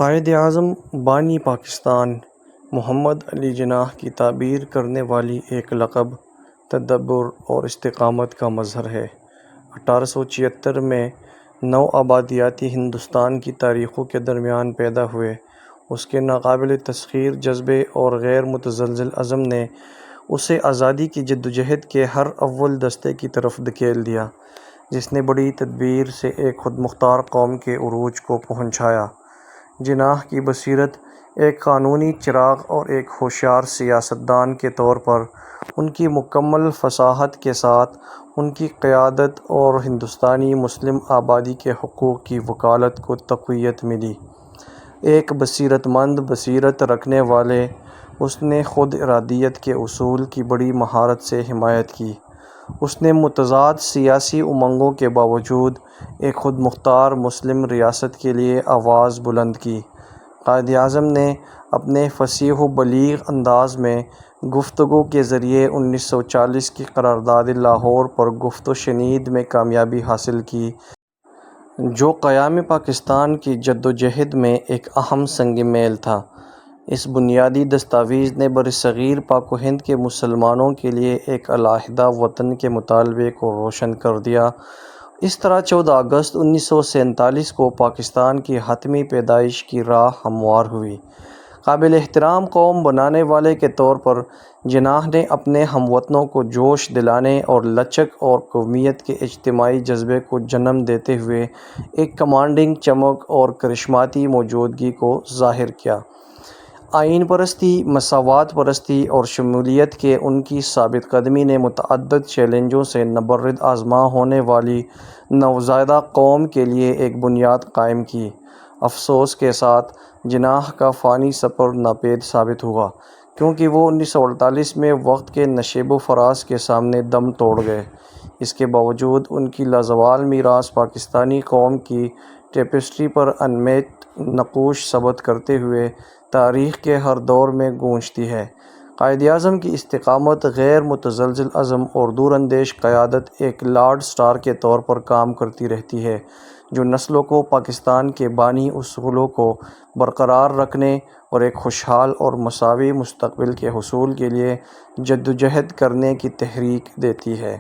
قائد اعظم بانی پاکستان محمد علی جناح کی تعبیر کرنے والی ایک لقب تدبر اور استقامت کا مظہر ہے۔ 1876 میں نوآبادیاتی ہندوستان کی تاریخوں کے درمیان پیدا ہوئے اس کے ناقابل تسخیر جذبے اور غیر متزلزل عزم نے اسے آزادی کی جدوجہد کے ہر اول دستے کی طرف دھکیل دیا، جس نے بڑی تدبیر سے ایک خود مختار قوم کے عروج کو پہنچایا۔ جناح کی بصیرت ایک قانونی چراغ اور ایک ہوشیار سیاستدان کے طور پر ان کی مکمل فصاحت کے ساتھ ان کی قیادت اور ہندوستانی مسلم آبادی کے حقوق کی وکالت کو تقویت ملی۔ ایک بصیرت مند بصیرت رکھنے والے، اس نے خود ارادیت کے اصول کی بڑی مہارت سے حمایت کی۔ اس نے متضاد سیاسی امنگوں کے باوجود ایک خود مختار مسلم ریاست کے لیے آواز بلند کی۔ قائد اعظم نے اپنے فصیح و بلیغ انداز میں گفتگو کے ذریعے 1940 کی قرارداد لاہور پر گفت و شنید میں کامیابی حاصل کی، جو قیام پاکستان کی جدوجہد میں ایک اہم سنگ میل تھا۔ اس بنیادی دستاویز نے برصغیر پاک و ہند کے مسلمانوں کے لیے ایک علیحدہ وطن کے مطالبے کو روشن کر دیا۔ اس طرح 14 اگست 1947 کو پاکستان کی حتمی پیدائش کی راہ ہموار ہوئی۔ قابل احترام قوم بنانے والے کے طور پر جناح نے اپنے ہم وطنوں کو جوش دلانے اور لچک اور قومیت کے اجتماعی جذبے کو جنم دیتے ہوئے ایک کمانڈنگ چمک اور کرشماتی موجودگی کو ظاہر کیا۔ آئین پرستی، مساوات پرستی اور شمولیت کے ان کی ثابت قدمی نے متعدد چیلنجوں سے نبرد آزما ہونے والی نوزائیدہ قوم کے لیے ایک بنیاد قائم کی۔ افسوس کے ساتھ جناح کا فانی سفر ناپید ثابت ہوا، کیونکہ وہ 1948 میں وقت کے نشیب و فراز کے سامنے دم توڑ گئے۔ اس کے باوجود ان کی لازوال میراث پاکستانی قوم کی ٹیپسٹری پر انمیت نقوش ثبت کرتے ہوئے تاریخ کے ہر دور میں گونجتی ہے۔ قائد اعظم کی استقامت، غیر متزلزل عزم اور دور اندیش قیادت ایک نارتھ اسٹار کے طور پر کام کرتی رہتی ہے، جو نسلوں کو پاکستان کے بانی اصولوں کو برقرار رکھنے اور ایک خوشحال اور مساوی مستقبل کے حصول کے لیے جدوجہد کرنے کی تحریک دیتی ہے۔